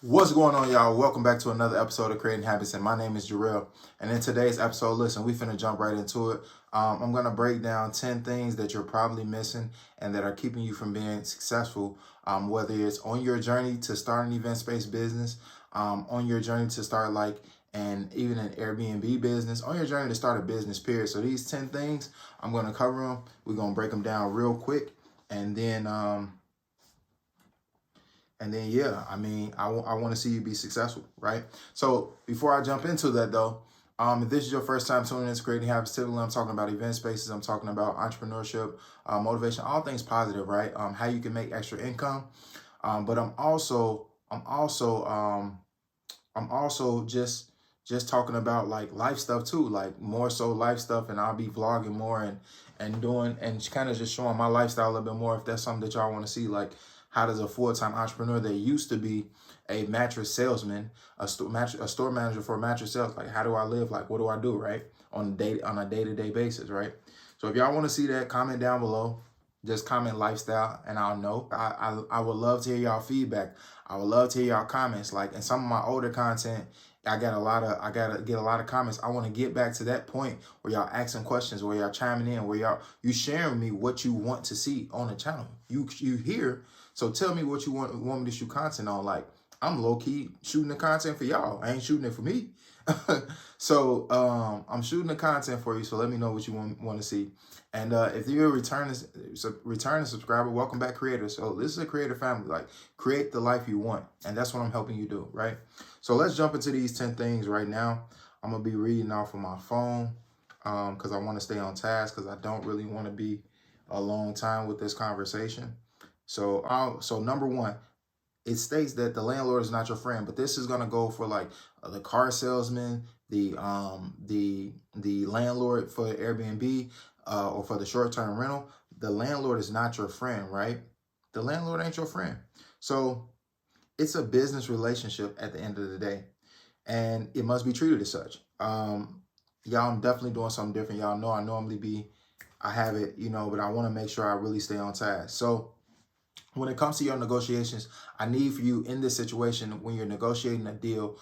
What's going on, y'all? Welcome back to another episode of Creating Habits, and my name is Jarrell. And in today's episode, listen, we finna jump right into it. I'm gonna break down 10 things that you're probably missing and that are keeping you from being successful. Whether it's on your journey to start an event-based business, on your journey to start and even an Airbnb business, on your journey to start a business, period. So these 10 things, I'm gonna cover them. We're gonna break them down real quick, and then yeah, I want to see you be successful, right? So before I jump into that though, if this is your first time tuning in to Creating Habits, typically I'm talking about event spaces, I'm talking about entrepreneurship, motivation, all things positive, right? How you can make extra income. But I'm also just talking about like life stuff too, like more so life stuff, and I'll be vlogging more and doing and kind of just showing my lifestyle a little bit more if that's something that y'all want to see. Like, how does a full-time entrepreneur that used to be a mattress salesman, a store manager for mattress sales, like how do I live? Like what do I do, right? On a day-to-day basis, right? So if y'all want to see that, comment down below. Just comment lifestyle and I'll know. I would love to hear y'all feedback. I would love to hear y'all comments. Like in some of my older content, I gotta get a lot of comments. I want to get back to that point where y'all asking questions, where y'all chiming in, where you sharing with me what you want to see on the channel. You here, so tell me what you want me to shoot content on. Like I'm low key shooting the content for y'all. I ain't shooting it for me. So I'm shooting the content for you. So let me know what you want to see. And if you're a returning subscriber, welcome back, creators. So this is a creator family. Like create the life you want, and that's what I'm helping you do, right? So let's jump into these 10 things right now. I'm gonna be reading off of my phone because I want to stay on task because I don't really want to be a long time with this conversation. So number one, it states that the landlord is not your friend, but this is gonna go for like the car salesman, the landlord for Airbnb, or for the short-term rental. The landlord is not your friend, right? The landlord ain't your friend. So it's a business relationship at the end of the day, and it must be treated as such. Y'all, I'm definitely doing something different. Y'all know I have it, but I want to make sure I really stay on task. So when it comes to your negotiations, I need for you in this situation when you're negotiating a deal,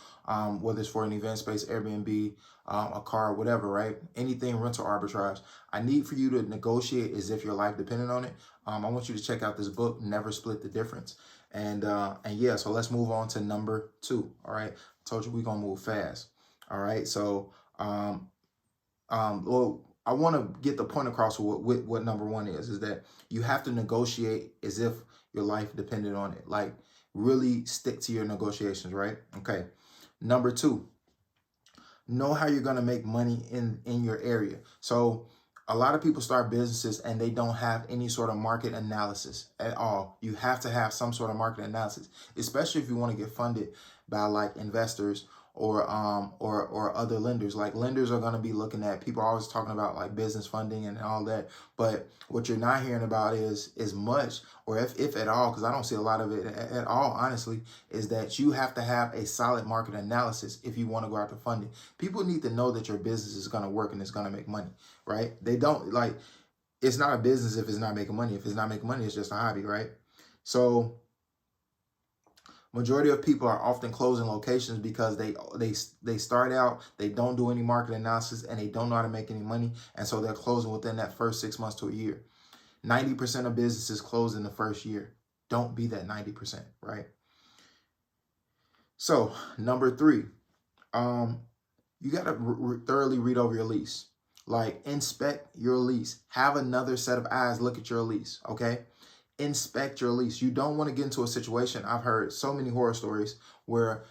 whether it's for an event space, Airbnb, a car, whatever, right? Anything rental arbitrage. I need for you to negotiate as if your life depended on it. I want you to check out this book, Never Split the Difference. And yeah, so let's move on to number 2. All right. I told you we're gonna move fast. All right. So well, I want to get the point across with what number 1 is that you have to negotiate as if your life depended on it. Like really stick to your negotiations, right? Okay. Number 2, know how you're going to make money in your area. So a lot of people start businesses and they don't have any sort of market analysis at all. You have to have some sort of market analysis, especially if you want to get funded by like investors or other lenders. Like lenders are going to be looking at, people are always talking about like business funding and all that, but what you're not hearing about is much, or if at all, because I don't see a lot of it at all, honestly, is that you have to have a solid market analysis if you want to go after funding. People need to know that your business is going to work and it's going to make money, right? They don't like, it's not a business if it's not making money. If it's not making money, it's just a hobby, right? So majority of people are often closing locations because they start out, they don't do any market analysis, and they don't know how to make any money, and so they're closing within that first 6 months to a year. 90% of businesses close in the first year. Don't be that 90%, right? So number 3, you got to thoroughly read over your lease. Like inspect your lease. Have another set of eyes look at your lease, okay? Inspect your lease. You don't want to get into a situation. I've heard so many horror stories where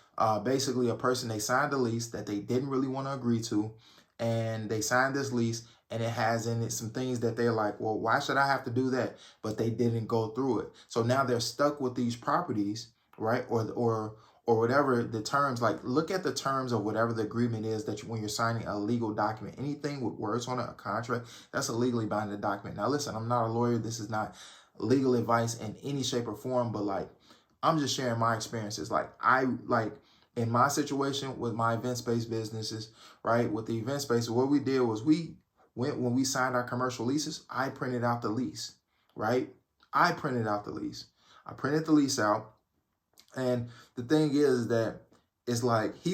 basically a person, they signed a lease that they didn't really want to agree to, and they signed this lease and it has in it some things that they're like, well, why should I have to do that? But they didn't go through it. So now they're stuck with these properties, right? Or whatever the terms, like look at the terms of whatever the agreement is that when you're signing a legal document, anything with words on it, a contract, that's a legally binding document. Now, listen, I'm not a lawyer. This is not legal advice in any shape or form, but like, I'm just sharing my experiences. Like in my situation with my event-based businesses, right? With the event space, what we did was when we signed our commercial leases, I printed out the lease, right? I printed out the lease. I printed the lease out. And the thing is that it's like he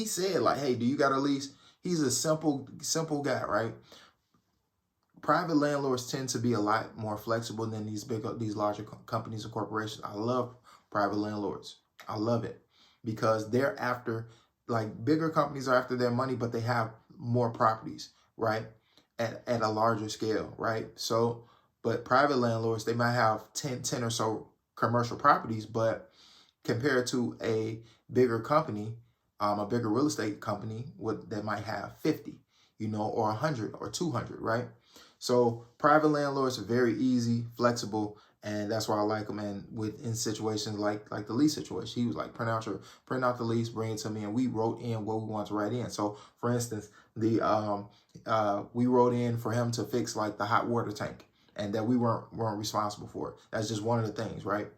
said like, hey, do you got a lease? He's a simple guy, right? Private landlords tend to be a lot more flexible than these larger companies and corporations. I love private landlords. I love it because they're after, like, bigger companies are after their money, but they have more properties, right? At a larger scale, right? So, but private landlords, they might have 10 or so commercial properties, but compared to a bigger company, a bigger real estate company that might have 50, or 100 or 200, right? So private landlords are very easy, flexible, and that's why I like them. And in situations like the lease situation, he was like, print out the lease, bring it to me, and we wrote in what we want to write in. So for instance, we wrote in for him to fix like the hot water tank, and that we weren't responsible for it. That's just one of the things, right?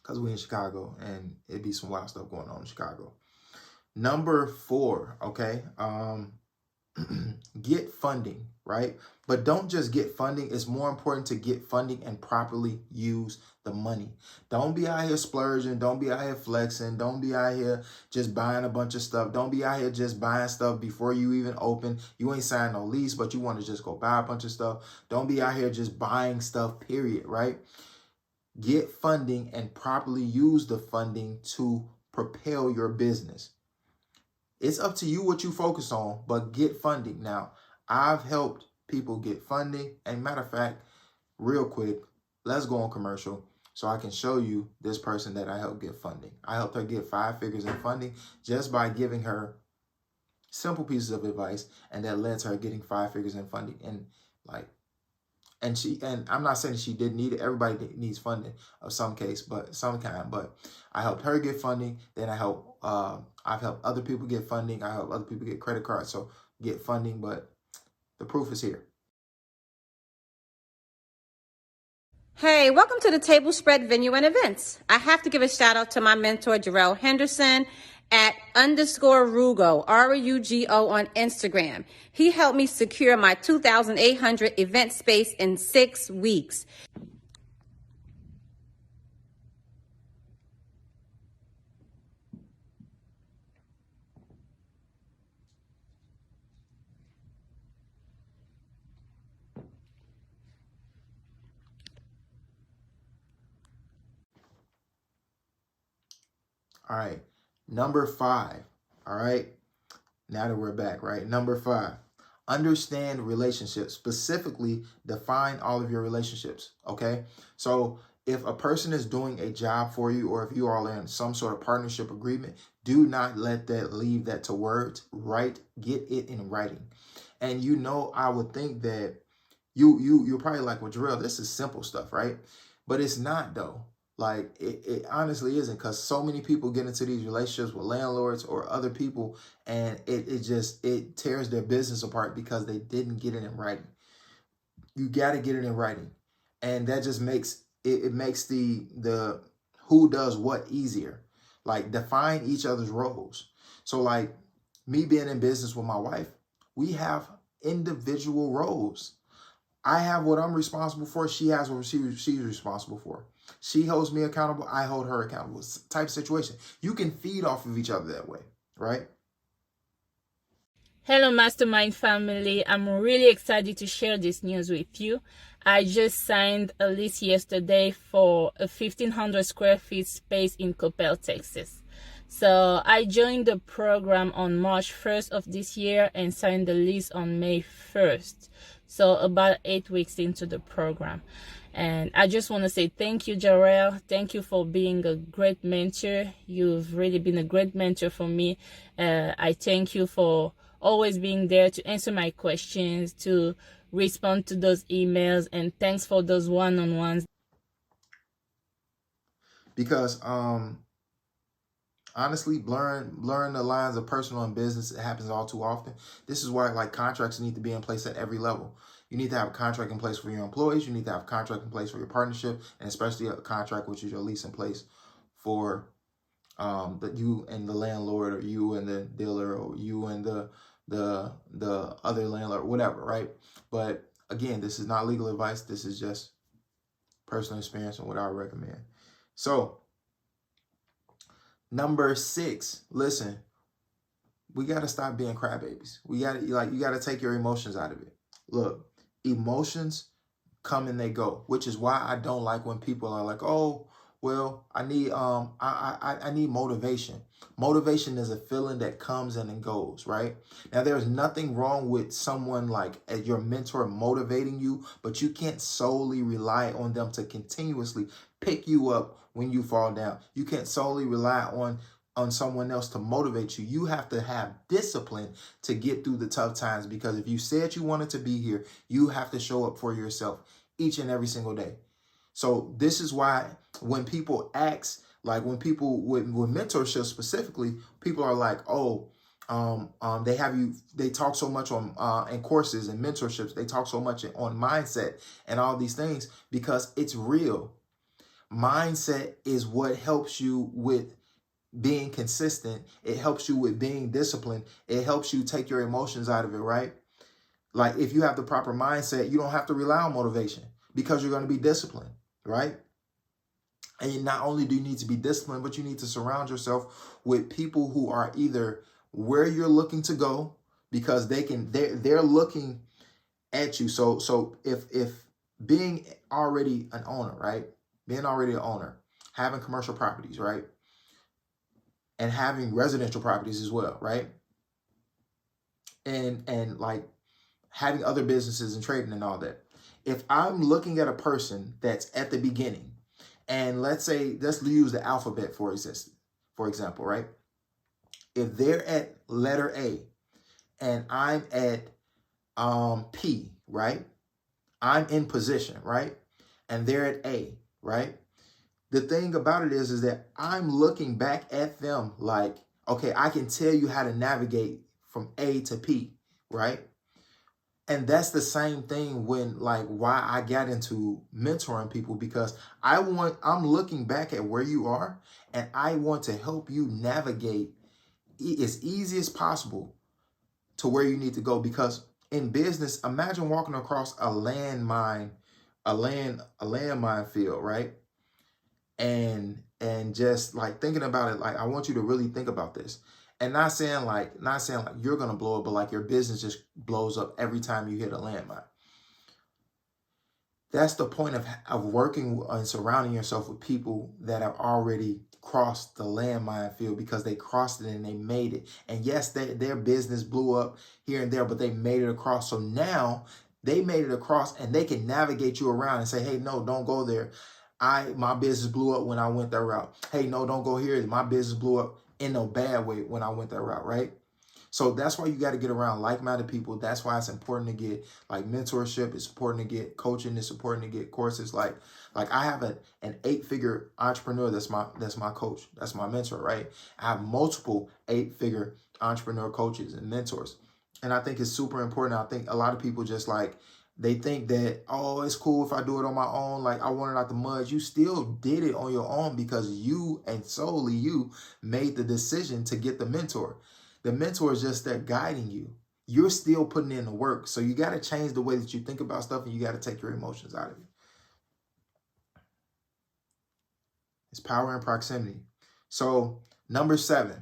Because we're in Chicago and it'd be some wild stuff going on in Chicago. Number 4, okay? Get funding, right? But don't just get funding. It's more important to get funding and properly use the money. Don't be out here splurging. Don't be out here flexing. Don't be out here just buying a bunch of stuff. Don't be out here just buying stuff before you even open. You ain't signed no lease, but you want to just go buy a bunch of stuff. Don't be out here just buying stuff, period, right? Get funding and properly use the funding to propel your business. It's up to you what you focus on, but get funding. Now, I've helped people get funding. And matter of fact, real quick, let's go on commercial so I can show you this person that I helped get funding. I helped her get 5 figures in funding just by giving her simple pieces of advice, and that led to her getting 5 figures in funding. And I'm not saying she didn't need it. Everybody needs funding of some kind. But I helped her get funding. Then I've helped other people get funding. I help other people get credit cards, so get funding. But the proof is here. Hey, welcome to the Table Spread Venue and Events. I have to give a shout out to my mentor, Jarrell Henderson, at _Rugo, RUGO on Instagram. He helped me secure my 2,800 event space in 6 weeks. All right. Number 5. All right. Now that we're back, right? Number 5. Understand relationships. Specifically, define all of your relationships. Okay. So if a person is doing a job for you, or if you are in some sort of partnership agreement, do not leave that to words. Get it in writing. And I would think that you're probably like, well, Jarrell, this is simple stuff, right? But it's not, though. Like, it honestly isn't, because so many people get into these relationships with landlords or other people, and it tears their business apart because they didn't get it in writing. You got to get it in writing, and that just makes it makes the who does what easier. Like, define each other's roles. So, like, me being in business with my wife, we have individual roles. I have what I'm responsible for. She has what she's responsible for. She holds me accountable. I hold her accountable. It's a type of situation. You can feed off of each other that way, right? Hello, Mastermind family. I'm really excited to share this news with you. I just signed a lease yesterday for a 1,500 square feet space in Coppell, Texas. So I joined the program on March 1st of this year and signed the lease on May 1st. So about 8 weeks into the program. And I just want to say thank you, Jarrell. Thank you for being a great mentor. You've really been a great mentor for me. I thank you for always being there to answer my questions, to respond to those emails, and thanks for those one-on-ones. Because honestly, blurring the lines of personal and business, it happens all too often. This is why, like, contracts need to be in place at every level. You need to have a contract in place for your employees. You need to have a contract in place for your partnership, and especially a contract, which is your lease, in place for you and the landlord, or you and the dealer, or you and the other landlord, whatever, right? But again, this is not legal advice. This is just personal experience and what I recommend. So number 6, listen, we got to stop being crybabies. You got to take your emotions out of it. Look, emotions come and they go, which is why I don't like when people are like, oh, well, I need I need motivation. Motivation is a feeling that comes and goes, right? Now, there's nothing wrong with someone like your mentor motivating you, but you can't solely rely on them to continuously pick you up when you fall down. You can't solely rely on someone else to motivate you. You have to have discipline to get through the tough times, because if you said you wanted to be here, you have to show up for yourself each and every single day. So this is why when people ask, like when people with mentorship specifically, people are like, oh, they talk so much on in courses and mentorships, they talk so much on mindset and all these things, because it's real. Mindset is what helps you with being consistent. It helps you with being disciplined. It helps you take your emotions out of it, right? Like if you have the proper mindset, you don't have to rely on motivation because you're going to be disciplined, right? And not only do you need to be disciplined, but you need to surround yourself with people who are either where you're looking to go, because they're looking at you. So if being already an owner, right? Being already an owner, having commercial properties, right? And having residential properties as well, right? And like having other businesses and trading and all that. If I'm looking at a person that's at the beginning, and let's use the alphabet for example, right? If they're at letter A and I'm at P, right? I'm in position, right? And they're at A, right? The thing about it is that I'm looking back at them like, okay, I can tell you how to navigate from A to P, right? And that's the same thing when, like, why I got into mentoring people, because I'm looking back at where you are and I want to help you navigate as easy as possible to where you need to go. Because in business, imagine walking across a landmine field, right? And just like thinking about it, like I want you to really think about this. And not saying like you're gonna blow up, but like your business just blows up every time you hit a landmine. That's the point of working and surrounding yourself with people that have already crossed the landmine field, because they crossed it and they made it. And yes, their business blew up here and there, but they made it across. So now they made it across and they can navigate you around and say, hey, no, don't go there. My business blew up when I went that route. Hey, no, don't go here. My business blew up in no bad way when I went that route, right? So that's why you got to get around like-minded people. That's why it's important to get like mentorship. It's important to get coaching. It's important to get courses. Like I have an 8-figure entrepreneur that's my coach. That's my mentor, right? I have multiple 8-figure entrepreneur coaches and mentors. And I think it's super important. I think a lot of people just like, they think that, oh, it's cool if I do it on my own. Like I want it out the mud. You still did it on your own because you and solely you made the decision to get the mentor. The mentor is just there guiding you. You're still putting in the work. So you got to change the way that you think about stuff, and you got to take your emotions out of it. It's power in proximity. So number 7,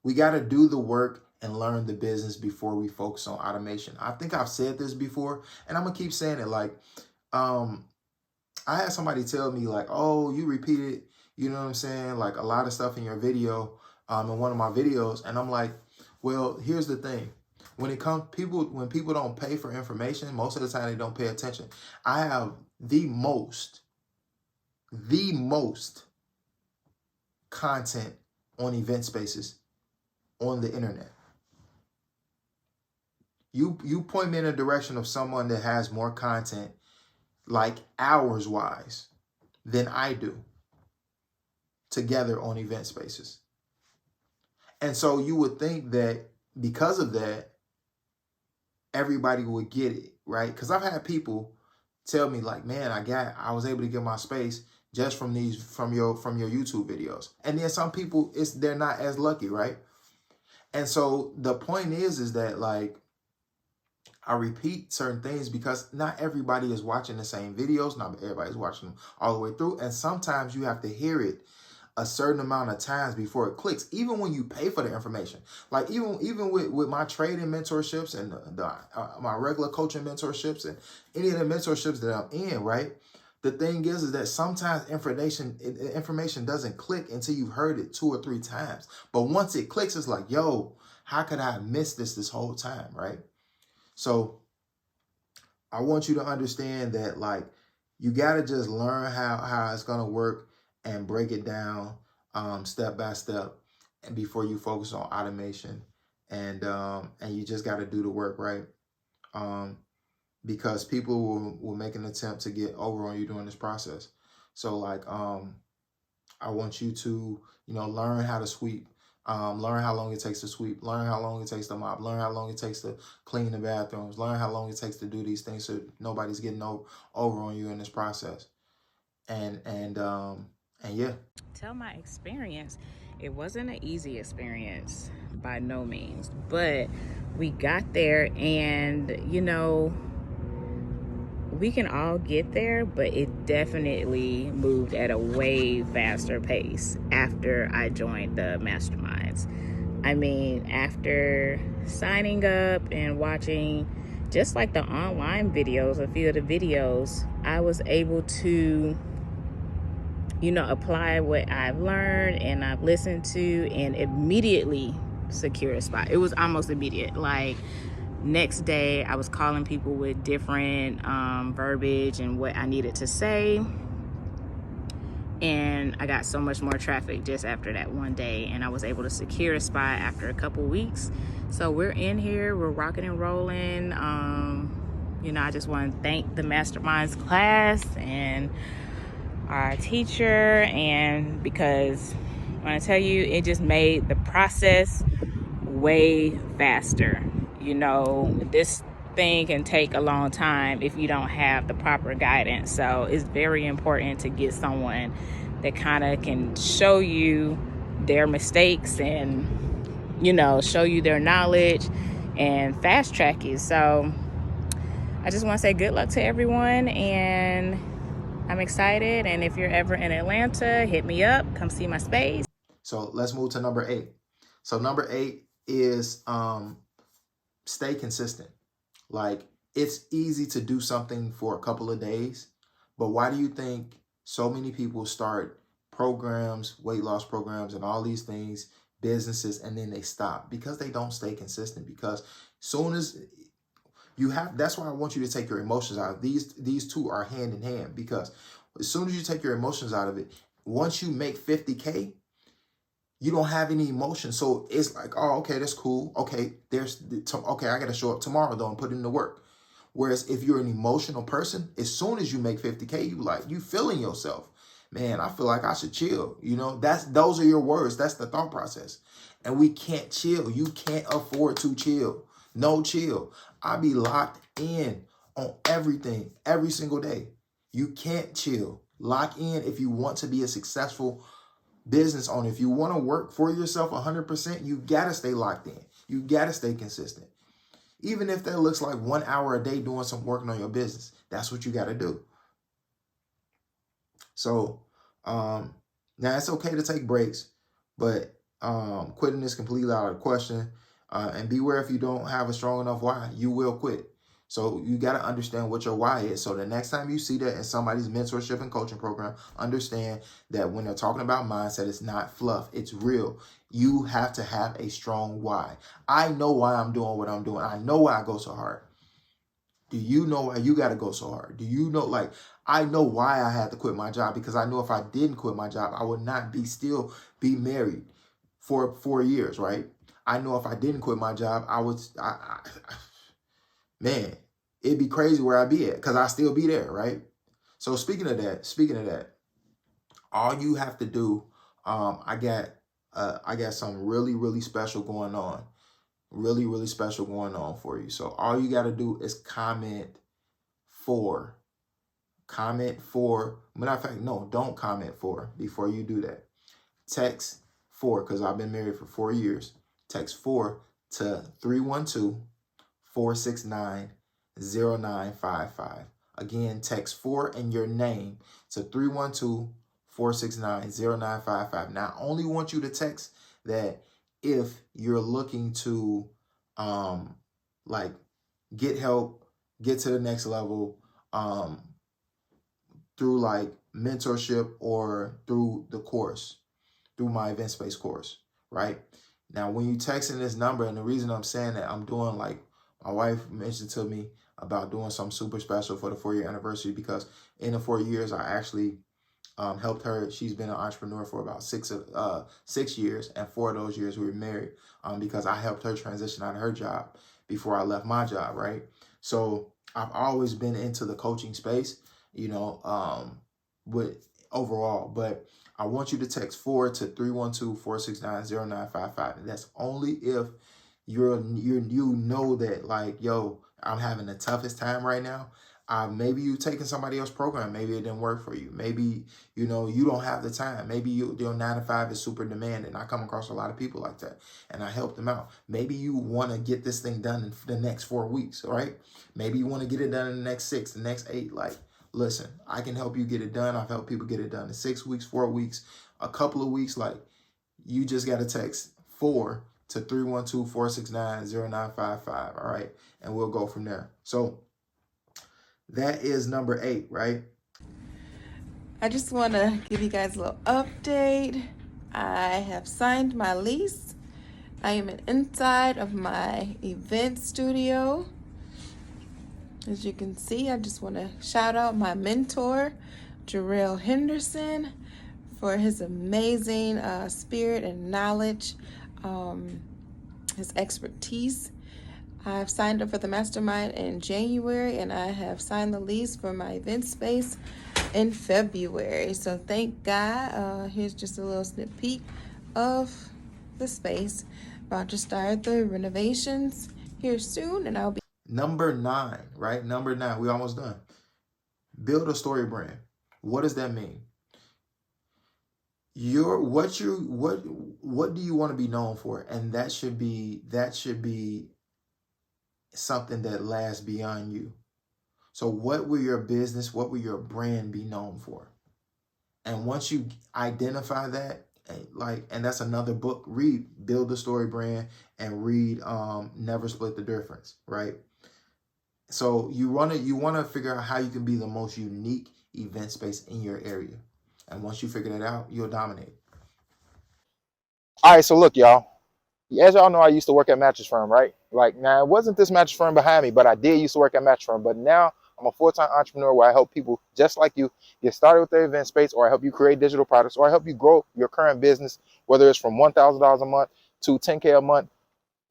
we got to do the work and learn the business before we focus on automation. I think I've said this before, and I'm gonna keep saying it. Like, I had somebody tell me like, oh, you repeated, you know what I'm saying? Like a lot of stuff in your video, in one of my videos. And I'm like, well, here's the thing. When people don't pay for information, most of the time they don't pay attention. I have the most content on Event Spaces on the internet. You point me in a direction of someone that has more content, like hours wise, than I do together on Event Spaces. And so you would think that because of that, everybody would get it, right? Because I've had people tell me like, man, I was able to get my space just from your YouTube videos. And then some people, they're not as lucky, right? And so the point is that like, I repeat certain things because not everybody is watching the same videos. Not everybody's watching them all the way through. And sometimes you have to hear it a certain amount of times before it clicks, even when you pay for the information. Like even with my trading mentorships and my regular coaching mentorships and any of the mentorships that I'm in, right? The thing is that sometimes information doesn't click until you've heard it 2 or 3 times. But once it clicks, it's like, yo, how could I have missed this whole time, right? So I want you to understand that, like, you got to just learn how it's going to work and break it down step by step, and before you focus on automation, and you just got to do the work, right? Because people will make an attempt to get over on you during this process. So like, I want you to, learn how to sweep, learn how long it takes to sweep, learn how long it takes to mop, learn how long it takes to clean the bathrooms, learn how long it takes to do these things so nobody's getting over on you in this process. And yeah. Tell my experience. It wasn't an easy experience by no means, but we got there, and we can all get there, but it definitely moved at a way faster pace after I joined the masterminds. I mean, after signing up and watching just like the online videos, a few of the videos, I was able to apply what I've learned and I've listened to, and immediately secure a spot. It was almost immediate. Like, next day I was calling people with different verbiage and what I needed to say, and I got so much more traffic just after that one day, and I was able to secure a spot after a couple weeks. So we're in here, we're rocking and rolling. I just want to thank the Masterminds class and our teacher, and because when I tell you, it just made the process way faster. This thing can take a long time if you don't have the proper guidance. So it's very important to get someone that kind of can show you their mistakes and, show you their knowledge and fast track you. So I just want to say good luck to everyone, and I'm excited. And if you're ever in Atlanta, hit me up, come see my space. So let's move to number 8. So number 8 is stay consistent. Like, it's easy to do something for a couple of days, but why do you think so many people start programs, weight loss programs, and all these things, businesses, and then they stop? Because they don't stay consistent. Because soon as that's why I want you to take your emotions out. These two are hand in hand, because as soon as you take your emotions out of it, once you make 50K, you don't have any emotion. So it's like, oh, okay, that's cool. Okay, I got to show up tomorrow though and put in the work. Whereas if you're an emotional person, as soon as you make 50K, you feeling yourself. Man, I feel like I should chill. Those are your words. That's the thought process. And we can't chill. You can't afford to chill. No chill. I be locked in on everything every single day. You can't chill. Lock in if you want to be a successful business owner. If you want to work for yourself 100%, you got to stay locked in. You got to stay consistent. Even if that looks like 1 hour a day doing some work on your business, that's what you got to do. So now it's okay to take breaks, but quitting is completely out of the question. And beware, if you don't have a strong enough why, you will quit. So you got to understand what your why is. So the next time you see that in somebody's mentorship and coaching program, understand that when they're talking about mindset, it's not fluff. It's real. You have to have a strong why. I know why I'm doing what I'm doing. I know why I go so hard. Do you know why you got to go so hard? Do you know, I know why I had to quit my job, because I know if I didn't quit my job, I would not still be married for 4 years, right? I know if I didn't quit my job, man, it'd be crazy where I'd be at, because I still be there, right? So speaking of that, all you have to do, I got something really, really special going on. Really, really special going on for you. So all you got to do is comment 4. Comment 4. Matter of fact, no, don't comment 4 before you do that. Text 4, because I've been married for 4 years. Text 4 to 469-0955. Again, text 4 and your name to 312-469-0955. Now, I only want you to text that if you're looking to like get help, get to the next level through like mentorship or through the course, through my event space course, right? Now, when you text in this number, and the reason I'm saying that, I'm doing like my wife mentioned to me about doing something super special for the 4-year anniversary, because in the 4 years, I actually helped her. She's been an entrepreneur for about 6 years, and 4 of those years we were married because I helped her transition out of her job before I left my job, right? So I've always been into the coaching space, you know, with overall, but I want you to text 4 to 312-469-0955. And that's only if you know that, like, yo, I'm having the toughest time right now. Maybe you taking somebody else's program. Maybe it didn't work for you. Maybe, you know, you don't have the time. Maybe your 9 to 5 is super demanding. I come across a lot of people like that, and I help them out. Maybe you want to get this thing done in the next 4 weeks, right? Maybe you want to get it done in the next 6, the next 8. Like, listen, I can help you get it done. I've helped people get it done in 6 weeks, 4 weeks, a couple of weeks. Like, you just got to text 4 to 312-469-0955. All right. And we'll go from there. So that is number 8, right? I just want to give you guys a little update. I have signed my lease. I am inside of my event studio. As you can see, I just want to shout out my mentor, Jarrell Henderson, for his amazing spirit and knowledge, his expertise. I've signed up for the mastermind in January, and I have signed the lease for my event space in February. So thank God. Here's just a little sneak peek of the space. About to start the renovations here soon, and I'll be Number 9, right? Number 9, we almost done. Build a story brand. What does that mean? What do you want to be known for? And that should be something that lasts beyond you. So what will your business, what will your brand be known for? And once you identify that, and that's another book, read Build the Story Brand, and read Never Split the Difference, right? So you want to figure out how you can be the most unique event space in your area. And once you figure that out, you'll dominate. All right, so look, y'all. As y'all know, I used to work at Mattress Firm, right? Like, now, it wasn't this Mattress Firm behind me, but I did used to work at Mattress Firm. But now I'm a full-time entrepreneur where I help people just like you get started with their event space, or I help you create digital products, or I help you grow your current business, whether it's from $1,000 a month to $10K a month,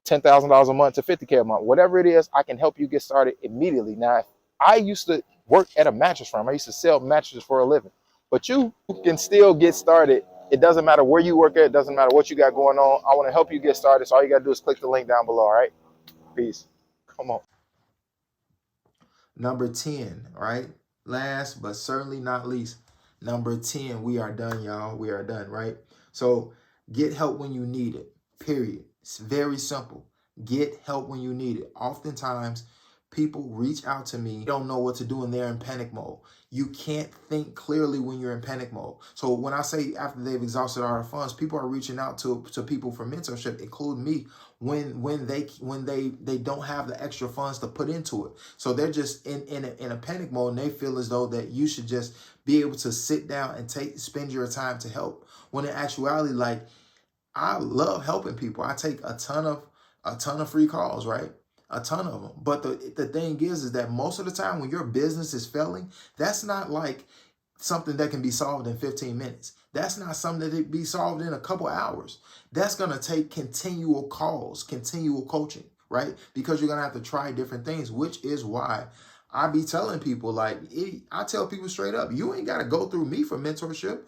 $10,000 a month to $50K a month. Whatever it is, I can help you get started immediately. Now, I used to work at a mattress firm. I used to sell mattresses for a living. But you can still get started. It doesn't matter where you work at. It doesn't matter what you got going on. I want to help you get started. So all you got to do is click the link down below, all right? Peace. Come on. Number 10, right? Last but certainly not least, number 10, we are done, y'all. We are done, right? So get help when you need it, period. It's very simple. Get help when you need it. Oftentimes, people reach out to me, don't know what to do, and they're in panic mode. You can't think clearly when you're in panic mode. So when I say after they've exhausted all their funds, people are reaching out to people for mentorship, including me, when they don't have the extra funds to put into it. So they're just in a panic mode, and they feel as though that you should just be able to sit down and spend your time to help. When in actuality, like, I love helping people. I take a ton of free calls, right? A ton of them. But the thing is that most of the time when your business is failing, that's not like something that can be solved in 15 minutes. That's not something that can be solved in a couple hours. That's going to take continual calls, continual coaching, right? Because you're going to have to try different things, which is why I be telling people, like, I tell people straight up, you ain't got to go through me for mentorship.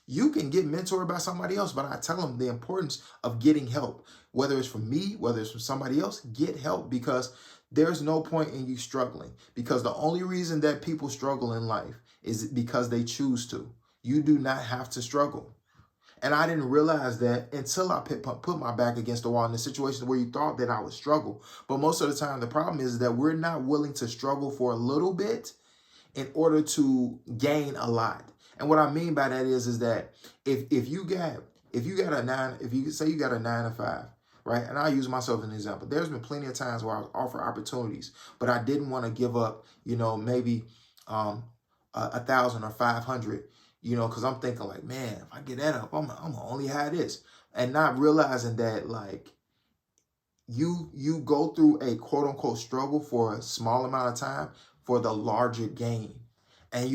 You can get mentored by somebody else, but I tell them the importance of getting help. Whether it's from me, whether it's from somebody else, get help, because there's no point in you struggling. Because the only reason that people struggle in life is because they choose to. You do not have to struggle. And I didn't realize that until I put my back against the wall in the situations where you thought that I would struggle. But most of the time, the problem is that we're not willing to struggle for a little bit in order to gain a lot. And what I mean by that is that if you got a 9, if you say you got a 9 to 5, right? And I'll use myself as an example. There's been plenty of times where I was offered opportunities, but I didn't want to give up, maybe 1,000 or 500, because I'm thinking like, man, if I get that up, I'm gonna only have this, and not realizing that like you go through a quote unquote struggle for a small amount of time for the larger gain. And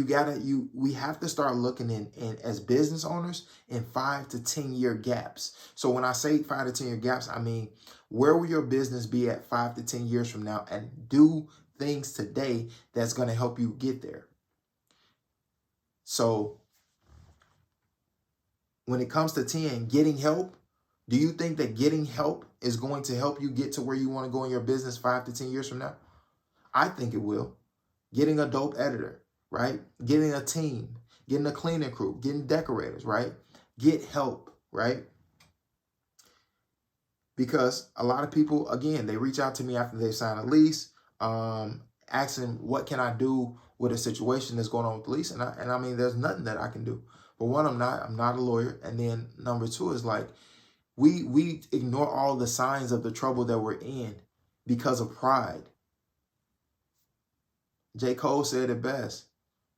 we have to start looking in as business owners in 5 to 10 year gaps. So when I say 5 to 10 year gaps, I mean, where will your business be at 5 to 10 years from now, and do things today that's going to help you get there. So when it comes to 10, getting help, do you think that getting help is going to help you get to where you want to go in your business 5 to 10 years from now? I think it will. Getting a dope editor, right? Getting a team, getting a cleaning crew, getting decorators, right? Get help, right? Because a lot of people, again, they reach out to me after they sign a lease, asking what can I do with a situation that's going on with the lease, and I mean, there's nothing that I can do. But one, I'm not a lawyer, and then number two is like we ignore all the signs of the trouble that we're in because of pride. J. Cole said it best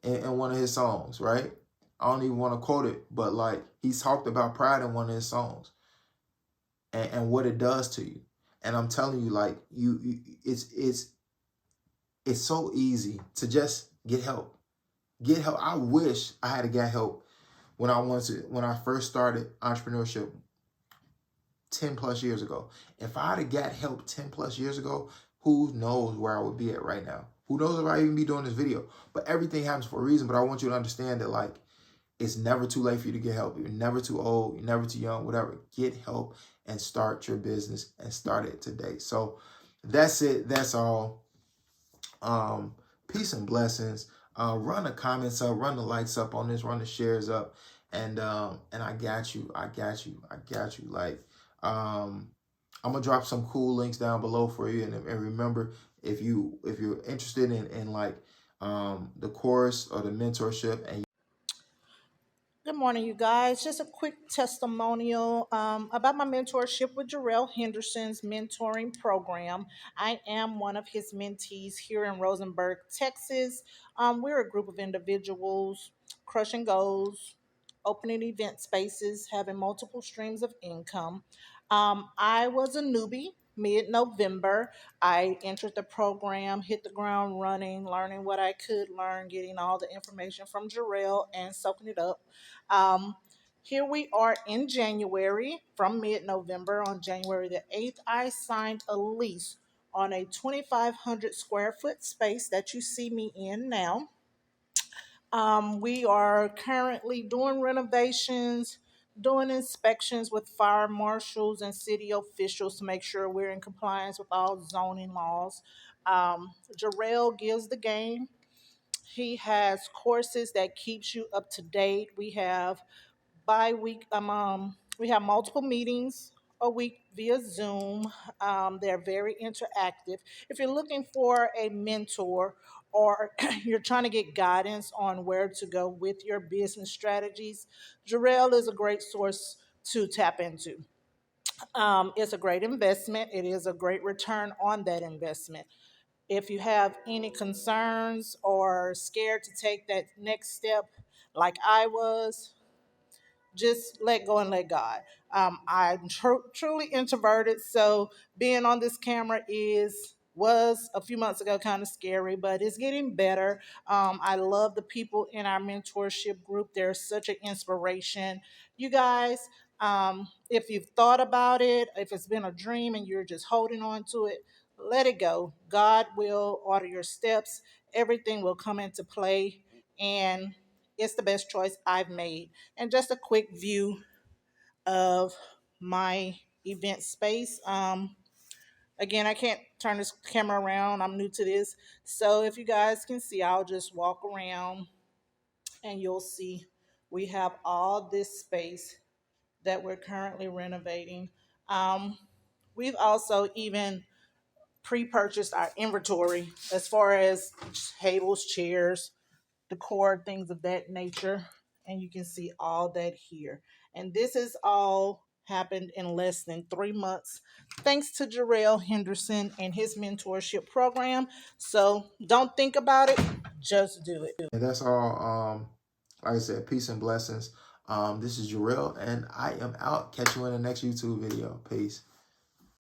in one of his songs, right? I don't even want to quote it, but like he's talked about pride in one of his songs and what it does to you. And I'm telling you, like it's so easy to just get help. Get help. I wish I had got help when I first started entrepreneurship 10 plus years ago. If I had got help 10 plus years ago, who knows where I would be at right now? Who knows if I even be doing this video? But everything happens for a reason. But I want you to understand that like it's never too late for you to get help. You're never too old. You're never too young. Whatever. Get help and start your business and start it today. So that's it. That's all. Peace and blessings. Run the comments up. Run the likes up on this. Run the shares up. And I got you. I got you. I got you. Like I'm gonna drop some cool links down below for you. And remember, if you're interested in like the course or the mentorship, and Good morning, you guys. Just a quick testimonial about my mentorship with Jarrell Henderson's mentoring program. I am one of his mentees here in Rosenberg, Texas. We're a group of individuals crushing goals, opening event spaces, having multiple streams of income. I was a newbie mid-November. I entered the program, hit the ground running, learning what I could learn, getting all the information from Jarrell and soaking it up. Um, Here we are in January, from mid-November. On January the 8th, I signed a lease on a 2,500 square foot space that you see me in now. We are currently doing renovations, doing inspections with fire marshals and city officials to make sure we're in compliance with all zoning laws. Jarrell gives the game. He has courses that keeps you up to date. We have we have multiple meetings a week via Zoom. They're very interactive. If you're looking for a mentor or you're trying to get guidance on where to go with your business strategies, Jarrell is a great source to tap into. It's a great investment. It is a great return on that investment. If you have any concerns or scared to take that next step, like I was, just let go and let God. I'm truly introverted, so being on this camera was a few months ago kind of scary, but it's getting better. I love the people in our mentorship group. They're such an inspiration. You guys, if you've thought about it, if it's been a dream and you're just holding on to it, let it go. God will order your steps. Everything will come into play, and it's the best choice I've made. And just a quick view of my event space. Again, I can't turn this camera around. I'm new to this. So if you guys can see, I'll just walk around and you'll see we have all this space that we're currently renovating. We've also even pre-purchased our inventory as far as tables, chairs, decor, things of that nature. And you can see all that here. And this has all happened in less than 3 months, thanks to Jarrell Henderson and his mentorship program. So don't think about it, just do it. And that's all. Like I said, peace and blessings. This is Jarrell, and I am out. Catch you in the next YouTube video. Peace.